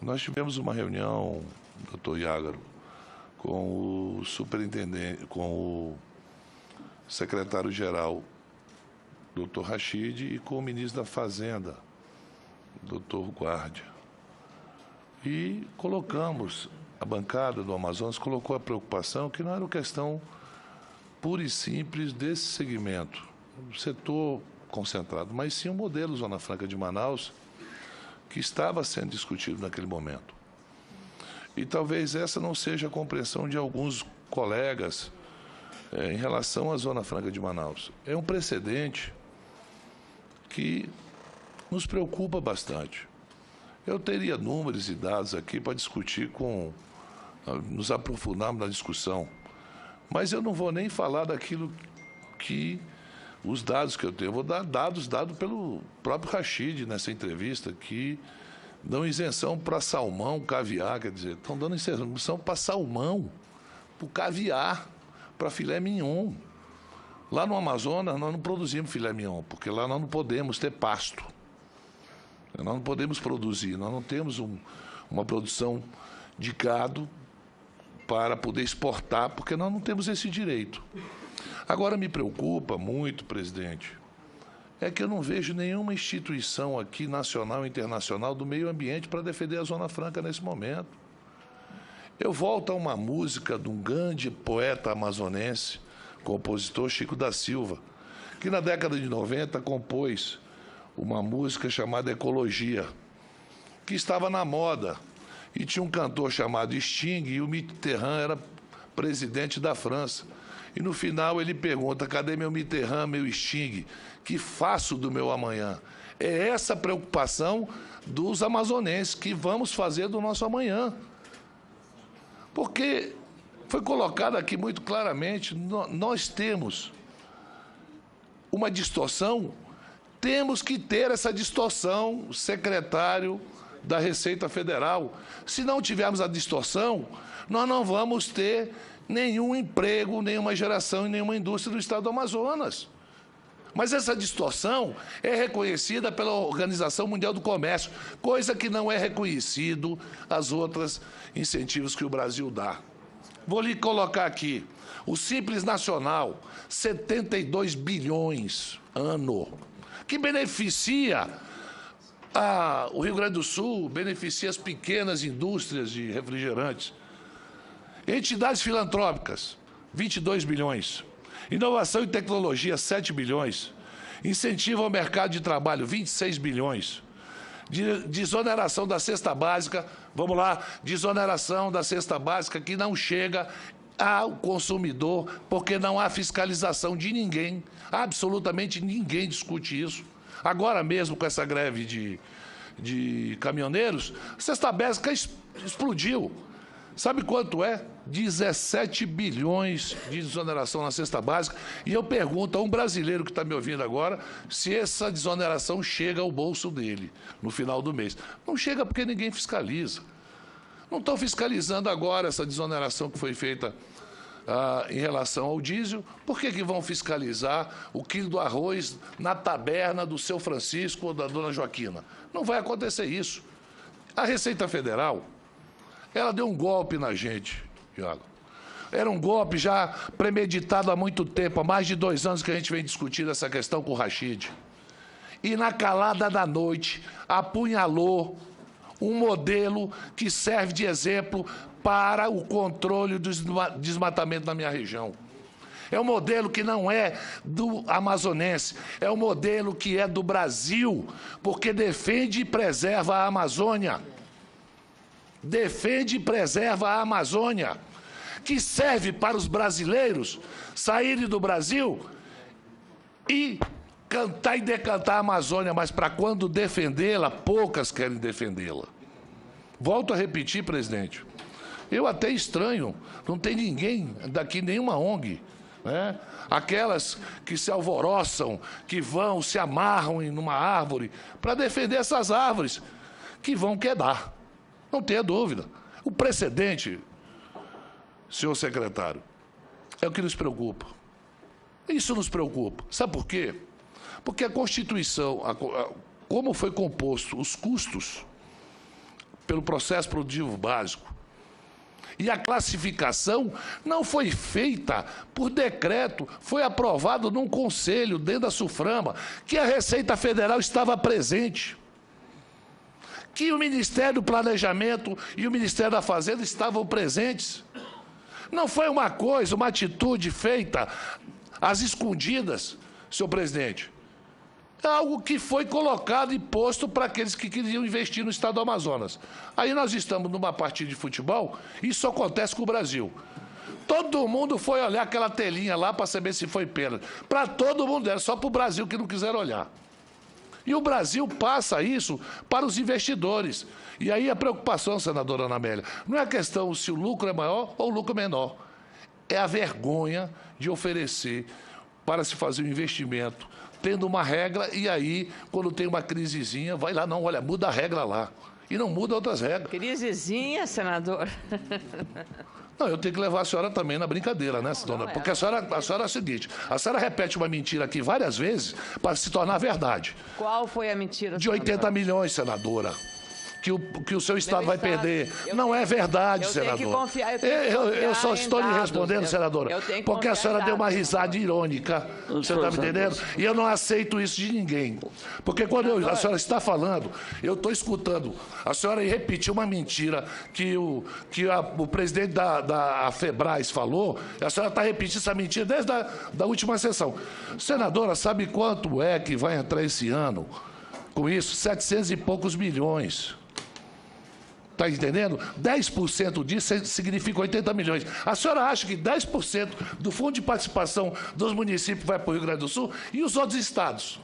Nós tivemos uma reunião, doutor Iágaro, com o superintendente, com o secretário-geral, doutor Rachid, e com o ministro da Fazenda, doutor Guardia. E colocamos, a bancada do Amazonas colocou a preocupação que não era uma questão pura e simples desse segmento, setor concentrado, mas sim o modelo Zona Franca de Manaus, que estava sendo discutido naquele momento. E talvez essa não seja a compreensão de alguns colegas em relação à Zona Franca de Manaus. É um precedente que nos preocupa bastante. Eu teria números e dados aqui para discutir nos aprofundarmos na discussão, mas eu não vou nem falar daquilo que os dados que eu tenho. Eu vou dar dados dados pelo próprio Rachid nessa entrevista, que dão isenção para salmão, caviar, quer dizer, estão dando isenção para salmão, para o caviar, para filé mignon. Lá no Amazonas nós não produzimos filé mignon, porque lá nós não podemos ter pasto. Nós não podemos produzir, nós não temos uma produção de gado para poder exportar, porque nós não temos esse direito. Agora, me preocupa muito, presidente, é que eu não vejo nenhuma instituição aqui, nacional e internacional, do meio ambiente para defender a Zona Franca nesse momento. Eu volto a uma música de um grande poeta amazonense, compositor Chico da Silva, que na década de 90 compôs uma música chamada Ecologia, que estava na moda. E tinha um cantor chamado Sting, e o Mitterrand era presidente da França. E no final ele pergunta: cadê meu Mitterrand, meu Sting? Que faço do meu amanhã? É essa a preocupação dos amazonenses, que vamos fazer do nosso amanhã. Porque foi colocado aqui muito claramente, nós temos uma distorção, temos que ter essa distorção, secretário da Receita Federal. Se não tivermos a distorção, nós não vamos ter nenhum emprego, nenhuma geração e nenhuma indústria do estado do Amazonas. Mas essa distorção é reconhecida pela Organização Mundial do Comércio, coisa que não é reconhecido as outras incentivos que o Brasil dá. Vou lhe colocar aqui, o Simples Nacional, 72 bilhões ano, que beneficia o Rio Grande do Sul, beneficia as pequenas indústrias de refrigerantes. Entidades filantrópicas, 22 bilhões. Inovação e tecnologia, 7 bilhões. Incentivo ao mercado de trabalho, 26 bilhões. Desoneração da cesta básica, vamos lá, desoneração da cesta básica que não chega ao consumidor, porque não há fiscalização de ninguém, absolutamente ninguém discute isso. Agora mesmo, com essa greve de caminhoneiros, a cesta básica explodiu. Sabe quanto é? 17 bilhões de desoneração na cesta básica. E eu pergunto a um brasileiro que está me ouvindo agora se essa desoneração chega ao bolso dele no final do mês. Não chega porque ninguém fiscaliza. Não estão fiscalizando agora essa desoneração que foi feita em relação ao diesel. Por que vão fiscalizar o quilo do arroz na taberna do seu Francisco ou da dona Joaquina? Não vai acontecer isso. A Receita Federal, ela deu um golpe na gente, Thiago. Era um golpe já premeditado há muito tempo, há mais de 2 anos que a gente vem discutindo essa questão com o Rachid. E na calada da noite, apunhalou um modelo que serve de exemplo para o controle do desmatamento na minha região. É um modelo que não é do amazonense, é um modelo que é do Brasil, porque defende e preserva a Amazônia. Defende e preserva a Amazônia, que serve para os brasileiros saírem do Brasil e cantar e decantar a Amazônia, mas para quando defendê-la, poucas querem defendê-la. Volto a repetir, presidente, eu até estranho, não tem ninguém daqui, nenhuma ONG, né? Aquelas que se alvoroçam, que vão, se amarram em uma árvore para defender essas árvores, que vão quedar. Não tenha dúvida. O precedente, senhor secretário, é o que nos preocupa. Isso nos preocupa. Sabe por quê? Porque a Constituição, como foi composto os custos pelo processo produtivo básico. E a classificação não foi feita por decreto, foi aprovado num conselho dentro da SUFRAMA, que a Receita Federal estava presente, que o Ministério do Planejamento e o Ministério da Fazenda estavam presentes. Não foi uma coisa, uma atitude feita às escondidas, senhor presidente. É algo que foi colocado e posto para aqueles que queriam investir no estado do Amazonas. Aí nós estamos numa partida de futebol, isso acontece com o Brasil. Todo mundo foi olhar aquela telinha lá para saber se foi pênalti. Para todo mundo, era só para o Brasil que não quiseram olhar. E o Brasil passa isso para os investidores. E aí a preocupação, senadora Ana Amélia, não é a questão se o lucro é maior ou o lucro é menor. É a vergonha de oferecer para se fazer um investimento, tendo uma regra, e aí, quando tem uma crisezinha, vai lá, não, olha, muda a regra lá. E não muda outras regras. Crisezinha, senador? Não, eu tenho que levar a senhora também na brincadeira, né, senhora? Porque a senhora é o seguinte, a senhora repete uma mentira aqui várias vezes para se tornar verdade. Qual foi a mentira, De 80 milhões, senadora. Que o seu Estado vai perder. Não é verdade, senador. Eu só estou lhe respondendo, senadora, porque a senhora deu uma risada irônica. Você está me entendendo? E eu não aceito isso de ninguém. Porque quando a senhora está falando, eu estou escutando a senhora repetir uma mentira que o presidente da FEBRAS falou, a senhora está repetindo essa mentira desde a última sessão. Senadora, sabe quanto é que vai entrar esse ano com isso? 700 e poucos milhões. Está entendendo? 10% disso significa 80 milhões. A senhora acha que 10% do fundo de participação dos municípios vai para o Rio Grande do Sul? E os outros estados?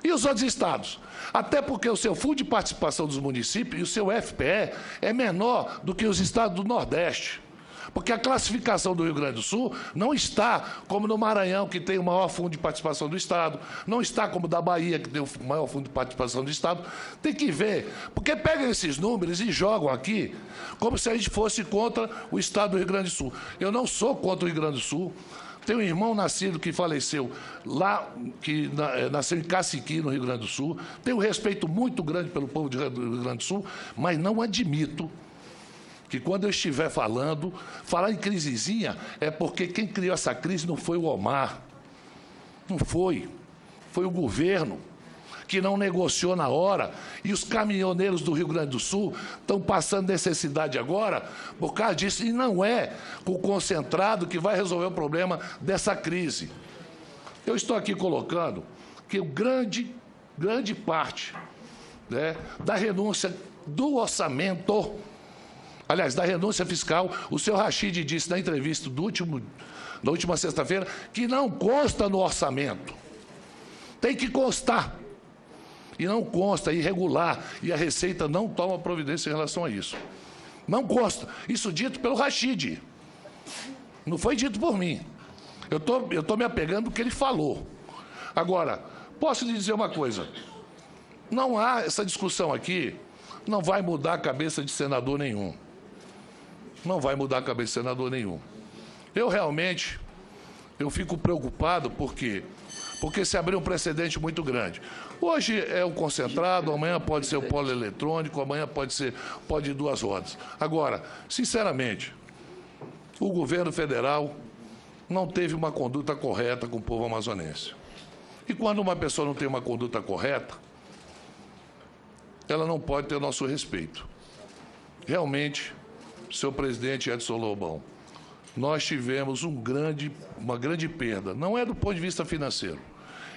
E os outros estados? Até porque o seu fundo de participação dos municípios e o seu FPE é menor do que os estados do Nordeste. Porque a classificação do Rio Grande do Sul não está como no Maranhão, que tem o maior fundo de participação do Estado, não está como da Bahia, que tem o maior fundo de participação do Estado. Tem que ver, porque pegam esses números e jogam aqui como se a gente fosse contra o Estado do Rio Grande do Sul. Eu não sou contra o Rio Grande do Sul. Tenho um irmão nascido que faleceu lá, que nasceu em Caciqui, no Rio Grande do Sul. Tenho um respeito muito grande pelo povo do Rio Grande do Sul, mas não admito que quando eu estiver falando, falar em crisezinha é porque quem criou essa crise não foi o Omar. Não foi. Foi o governo que não negociou na hora. E os caminhoneiros do Rio Grande do Sul estão passando necessidade agora por causa disso. E não é o concentrado que vai resolver o problema dessa crise. Eu estou aqui colocando que grande parte, né, da renúncia do orçamento, aliás, da renúncia fiscal, o senhor Rachid disse na entrevista da última sexta-feira que não consta no orçamento. Tem que constar. E não consta, é irregular. E a Receita não toma providência em relação a isso. Não consta. Isso dito pelo Rachid. Não foi dito por mim. Eu estou me apegando ao que ele falou. Agora, posso lhe dizer uma coisa. Não há essa discussão aqui, não vai mudar a cabeça de senador nenhum. Não vai mudar a cabeça de senador nenhum. Eu realmente, fico preocupado porque se abriu um precedente muito grande. Hoje é o concentrado, amanhã pode ser o polo eletrônico, amanhã pode ir duas rodas. Agora, sinceramente, o governo federal não teve uma conduta correta com o povo amazonense. E quando uma pessoa não tem uma conduta correta, ela não pode ter o nosso respeito. Realmente, senhor presidente Edson Lobão, nós tivemos uma grande perda. Não é do ponto de vista financeiro,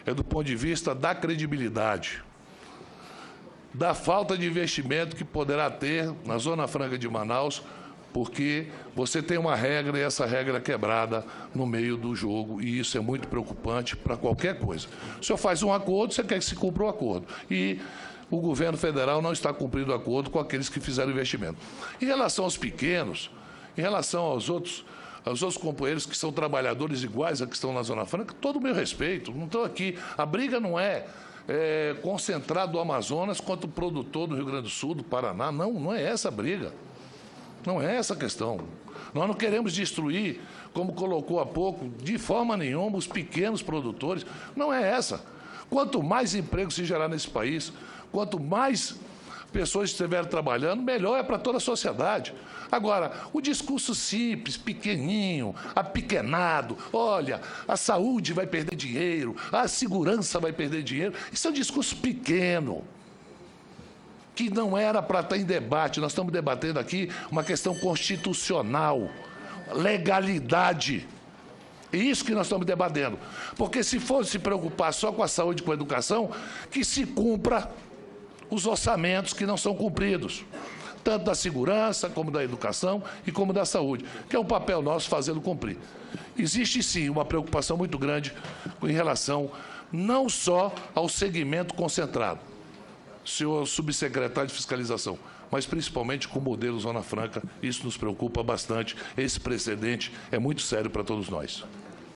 é do ponto de vista da credibilidade, da falta de investimento que poderá ter na Zona Franca de Manaus, porque você tem uma regra e essa regra é quebrada no meio do jogo, e isso é muito preocupante para qualquer coisa. O senhor faz um acordo, você quer que se cumpra o acordo. E o governo federal não está cumprindo o acordo com aqueles que fizeram investimento. Em relação aos pequenos, em relação aos outros companheiros que são trabalhadores iguais a que estão na Zona Franca, todo o meu respeito, não estou aqui. A briga não é concentrado do Amazonas contra o produtor do Rio Grande do Sul, do Paraná. Não é essa a briga. Não é essa a questão. Nós não queremos destruir, como colocou há pouco, de forma nenhuma, os pequenos produtores. Não é essa. Quanto mais emprego se gerar nesse país, quanto mais pessoas estiverem trabalhando, melhor é para toda a sociedade. Agora, o discurso simples, pequeninho, apequenado, olha, a saúde vai perder dinheiro, a segurança vai perder dinheiro, isso é um discurso pequeno, que não era para estar em debate. Nós estamos debatendo aqui uma questão constitucional, legalidade. É isso que nós estamos debatendo. Porque se fosse se preocupar só com a saúde e com a educação, que se cumpra os orçamentos que não são cumpridos, tanto da segurança, como da educação e como da saúde, que é um papel nosso fazê-lo cumprir. Existe, sim, uma preocupação muito grande em relação não só ao segmento concentrado, senhor subsecretário de Fiscalização, mas principalmente com o modelo Zona Franca. Isso nos preocupa bastante. Esse precedente é muito sério para todos nós.